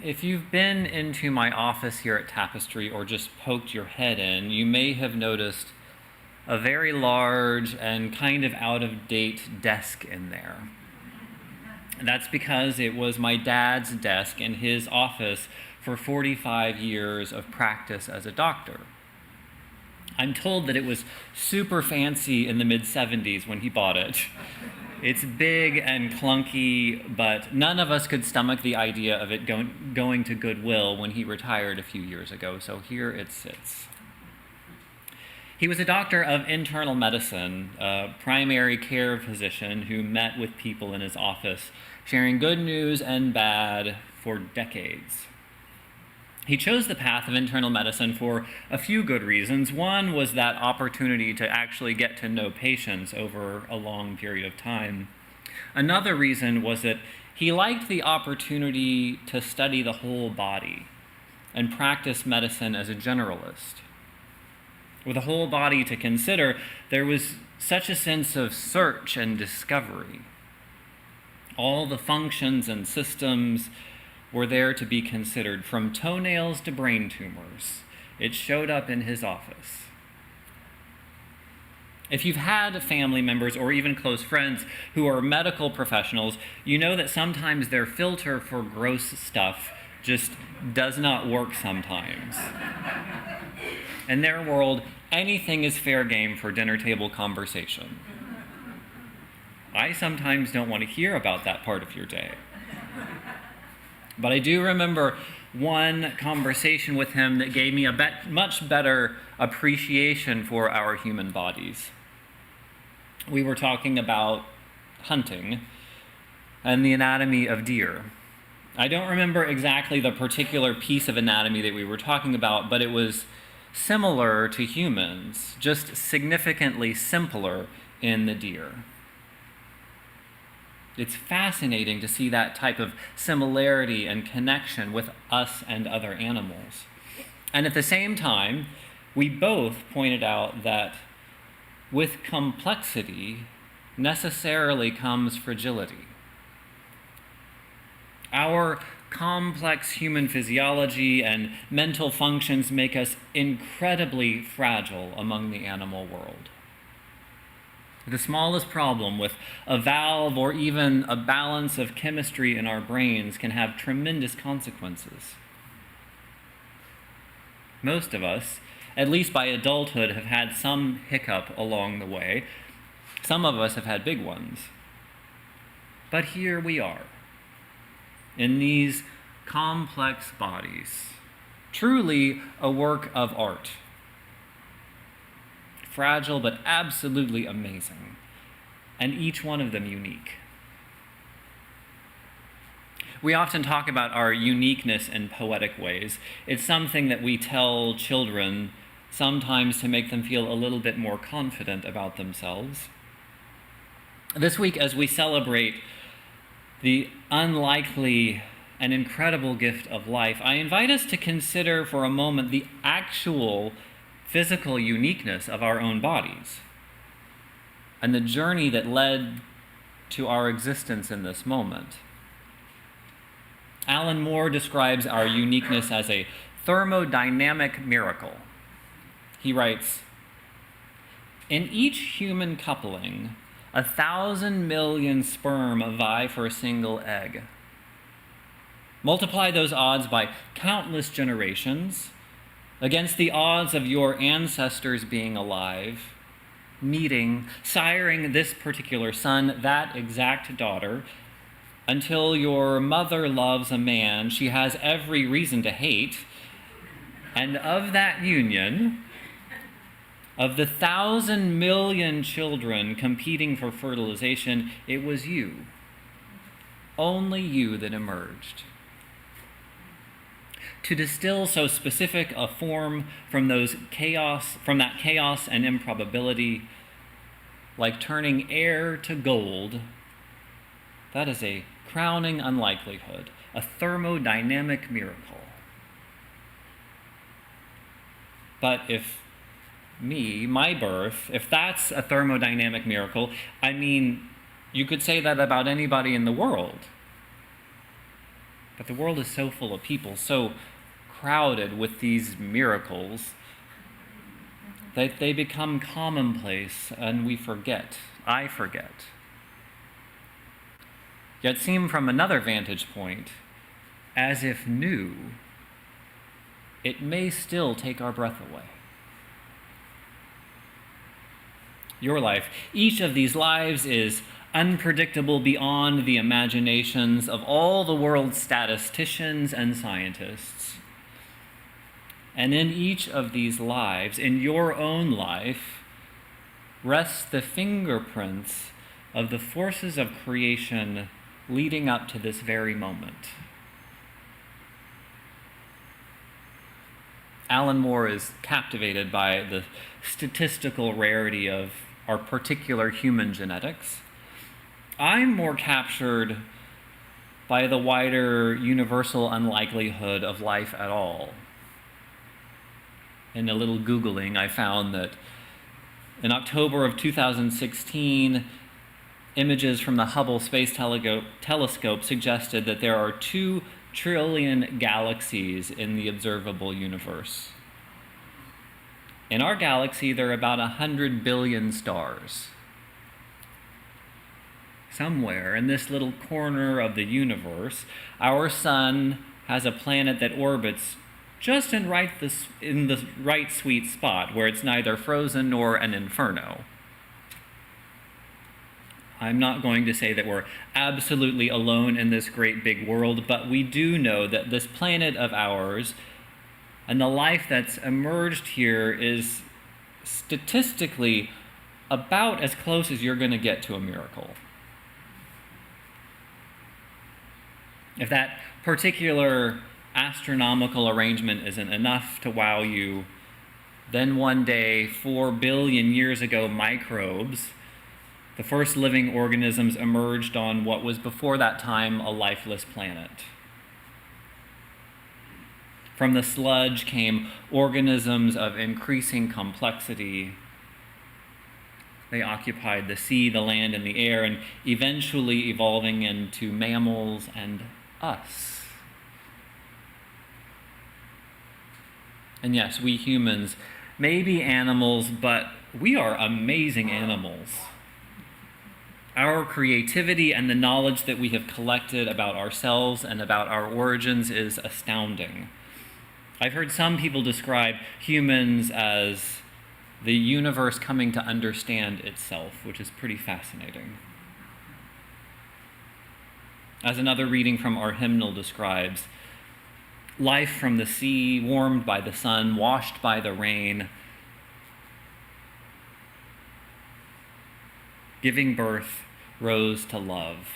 If you've been into my office here at Tapestry or just poked your head in, you may have noticed a very large and kind of out-of-date desk in there. And that's because it was my dad's desk in his office for 45 years of practice as a doctor. I'm told that it was super fancy in the mid-70s when he bought it. It's big and clunky, but none of us could stomach the idea of it going to Goodwill when he retired a few years ago, so here it sits. He was a doctor of internal medicine, a primary care physician who met with people in his office, sharing good news and bad for decades. He chose the path of internal medicine for a few good reasons. One was that opportunity to actually get to know patients over a long period of time. Another reason was that he liked the opportunity to study the whole body and practice medicine as a generalist. With a whole body to consider, there was such a sense of search and discovery. All the functions and systems were there to be considered, from toenails to brain tumors. It showed up in his office. If you've had family members or even close friends who are medical professionals, you know that sometimes their filter for gross stuff just does not work sometimes. In their world, anything is fair game for dinner table conversation. I sometimes don't want to hear about that part of your day. But I do remember one conversation with him that gave me a much better appreciation for our human bodies. We were talking about hunting and the anatomy of deer. I don't remember exactly the particular piece of anatomy that we were talking about, but it was similar to humans, just significantly simpler in the deer. It's fascinating to see that type of similarity and connection with us and other animals. And at the same time, we both pointed out that with complexity necessarily comes fragility. Our complex human physiology and mental functions make us incredibly fragile among the animal world. The smallest problem with a valve or even a balance of chemistry in our brains can have tremendous consequences. Most of us, at least by adulthood, have had some hiccup along the way. Some of us have had big ones. But here we are, in these complex bodies, truly a work of art. Fragile, but absolutely amazing, and each one of them unique. We often talk about our uniqueness in poetic ways. It's something that we tell children sometimes to make them feel a little bit more confident about themselves. This week, as we celebrate the unlikely and incredible gift of life, I invite us to consider for a moment the actual physical uniqueness of our own bodies and the journey that led to our existence in this moment. Alan Moore describes our uniqueness as a thermodynamic miracle. He writes, "In each human coupling, 1,000 million sperm vie for a single egg. Multiply those odds by countless generations against the odds of your ancestors being alive, meeting, siring this particular son, that exact daughter, until your mother loves a man she has every reason to hate, and of that union, of the 1,000 million children competing for fertilization, it was you, only you, that emerged. To distill so specific a form from that chaos and improbability, like turning air to gold, that is a crowning unlikelihood, a thermodynamic miracle. But if my birth, if that's a thermodynamic miracle, I mean, you could say that about anybody in the world. But the world is so full of people, so crowded with these miracles, that they become commonplace and we forget. I forget. Yet seem from another vantage point, as if new, it may still take our breath away. Your life, each of these lives is unpredictable beyond the imaginations of all the world's statisticians and scientists. And in each of these lives, in your own life, rests the fingerprints of the forces of creation leading up to this very moment. Alan Moore is captivated by the statistical rarity of our particular human genetics. I'm more captured by the wider universal unlikelihood of life at all. In a little Googling, I found that in October of 2016, images from the Hubble Space Telescope suggested that there are 2 trillion galaxies in the observable universe. In our galaxy, there are about 100 billion stars. Somewhere in this little corner of the universe, our sun has a planet that orbits just in the right sweet spot, where it's neither frozen nor an inferno. I'm not going to say that we're absolutely alone in this great big world, but we do know that this planet of ours and the life that's emerged here is statistically about as close as you're going to get to a miracle. If that particular astronomical arrangement isn't enough to wow you, then one day, 4 billion years ago, microbes, the first living organisms, emerged on what was before that time a lifeless planet. From the sludge came organisms of increasing complexity. They occupied the sea, the land, and the air, and eventually evolving into mammals and us. And yes, we humans may be animals, but we are amazing animals. Our creativity and the knowledge that we have collected about ourselves and about our origins is astounding. I've heard some people describe humans as the universe coming to understand itself, which is pretty fascinating. As another reading from our hymnal describes, life from the sea, warmed by the sun, washed by the rain, giving birth, rose to love.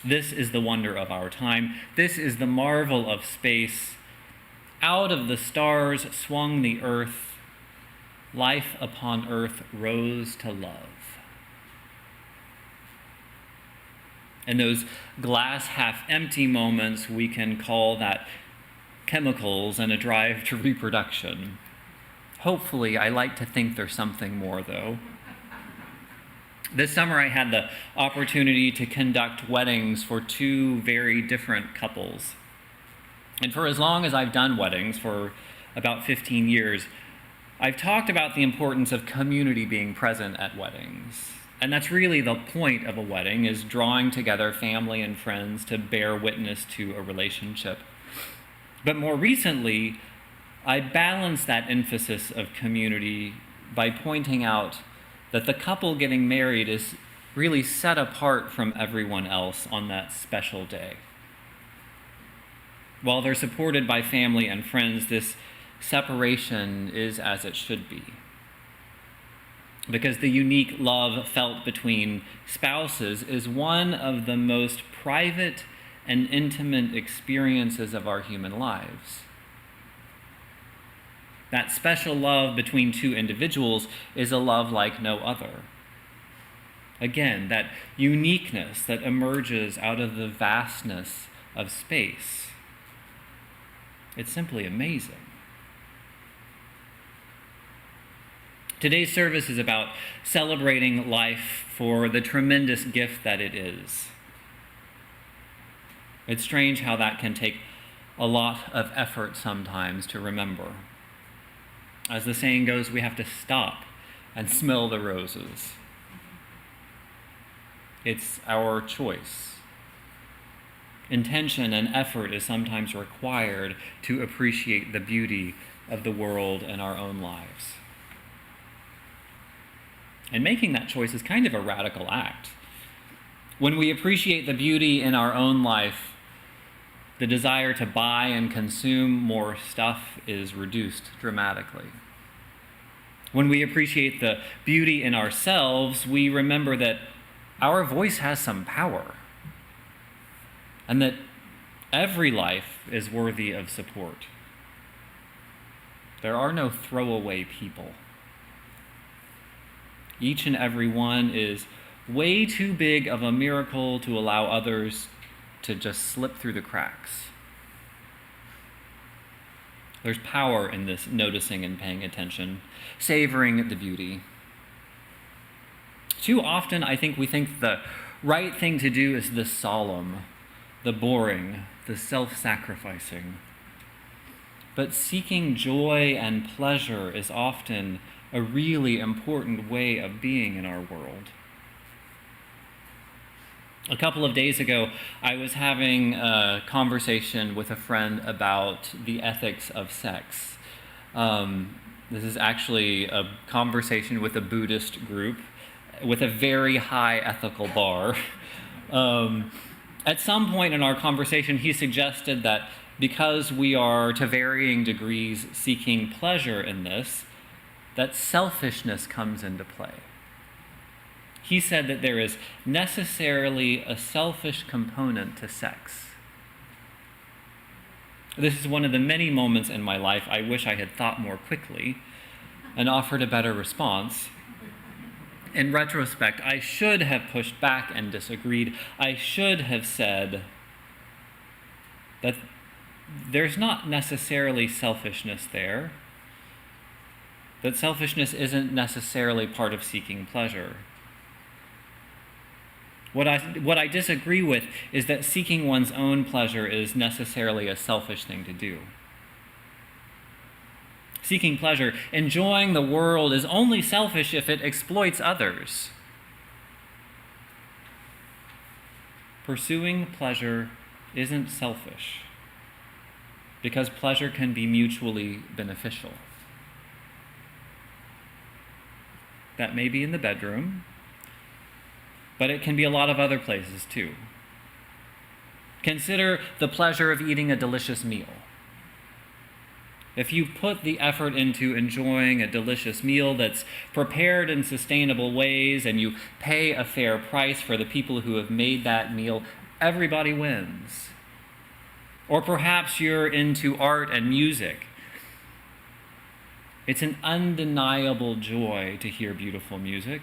This is the wonder of our time. This is the marvel of space. Out of the stars swung the earth. Life upon earth rose to love. In those glass half empty moments, we can call that chemicals and a drive to reproduction. Hopefully, I like to think there's something more, though. This summer, I had the opportunity to conduct weddings for 2 very different couples. And for as long as I've done weddings, for about 15 years, I've talked about the importance of community being present at weddings. And that's really the point of a wedding, is drawing together family and friends to bear witness to a relationship. But more recently, I balanced that emphasis of community by pointing out that the couple getting married is really set apart from everyone else on that special day. While they're supported by family and friends, this separation is as it should be. Because the unique love felt between spouses is one of the most private and intimate experiences of our human lives. That special love between 2 individuals is a love like no other. Again, that uniqueness that emerges out of the vastness of space. It's simply amazing. Today's service is about celebrating life for the tremendous gift that it is. It's strange how that can take a lot of effort sometimes to remember. As the saying goes, we have to stop and smell the roses. It's our choice. Intention and effort is sometimes required to appreciate the beauty of the world and our own lives. And making that choice is kind of a radical act. When we appreciate the beauty in our own life, the desire to buy and consume more stuff is reduced dramatically. When we appreciate the beauty in ourselves, we remember that our voice has some power, and that every life is worthy of support. There are no throwaway people. Each and every one is way too big of a miracle to allow others to just slip through the cracks. There's power in this noticing and paying attention, savoring the beauty. Too often, I think we think the right thing to do is the solemn, the boring, the self-sacrificing. But seeking joy and pleasure is often a really important way of being in our world. A couple of days ago, I was having a conversation with a friend about the ethics of sex. This is actually a conversation with a Buddhist group with a very high ethical bar. At some point in our conversation, he suggested that because we are to varying degrees seeking pleasure in this, that selfishness comes into play. He said that there is necessarily a selfish component to sex. This is one of the many moments in my life I wish I had thought more quickly and offered a better response. In retrospect, I should have pushed back and disagreed. I should have said that there's not necessarily selfishness there, that selfishness isn't necessarily part of seeking pleasure. What I disagree with is that seeking one's own pleasure is necessarily a selfish thing to do. Seeking pleasure, enjoying the world, is only selfish if it exploits others. Pursuing pleasure isn't selfish, because pleasure can be mutually beneficial. That may be in the bedroom, but it can be a lot of other places too. Consider the pleasure of eating a delicious meal. If you put the effort into enjoying a delicious meal that's prepared in sustainable ways and you pay a fair price for the people who have made that meal, everybody wins. Or perhaps you're into art and music. It's an undeniable joy to hear beautiful music.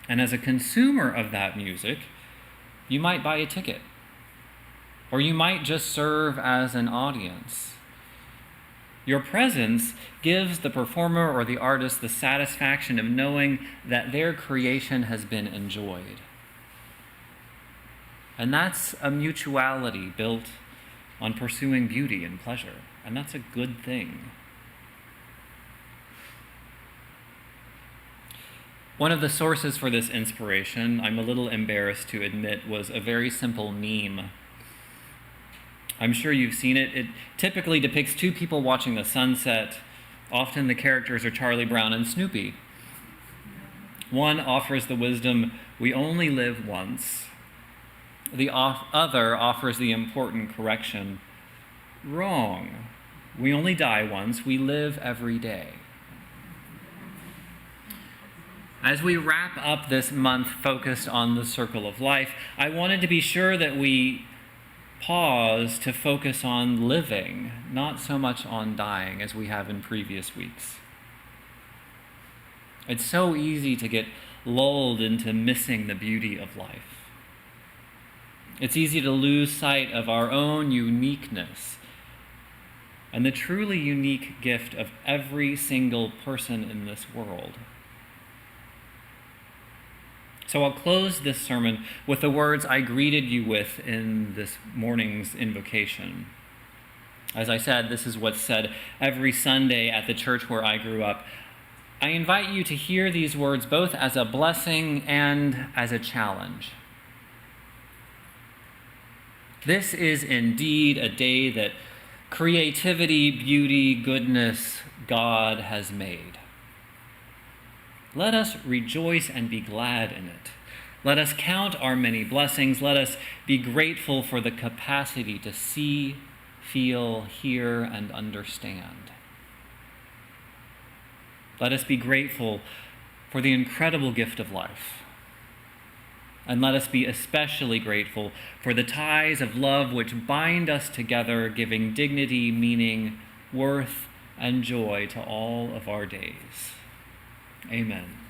And as a consumer of that music, you might buy a ticket. Or you might just serve as an audience. Your presence gives the performer or the artist the satisfaction of knowing that their creation has been enjoyed. And that's a mutuality built on pursuing beauty and pleasure. And that's a good thing. One of the sources for this inspiration, I'm a little embarrassed to admit, was a very simple meme. I'm sure you've seen it. It typically depicts two people watching the sunset. Often the characters are Charlie Brown and Snoopy. One offers the wisdom, we only live once. The other offers the important correction, wrong. We only die once, we live every day. As we wrap up this month focused on the circle of life, I wanted to be sure that we pause to focus on living, not so much on dying as we have in previous weeks. It's so easy to get lulled into missing the beauty of life. It's easy to lose sight of our own uniqueness and the truly unique gift of every single person in this world. So I'll close this sermon with the words I greeted you with in this morning's invocation. As I said, this is what's said every Sunday at the church where I grew up. I invite you to hear these words both as a blessing and as a challenge. This is indeed a day that creativity, beauty, goodness, God has made. Let us rejoice and be glad in it. Let us count our many blessings. Let us be grateful for the capacity to see, feel, hear, and understand. Let us be grateful for the incredible gift of life. And let us be especially grateful for the ties of love which bind us together, giving dignity, meaning, worth, and joy to all of our days. Amen.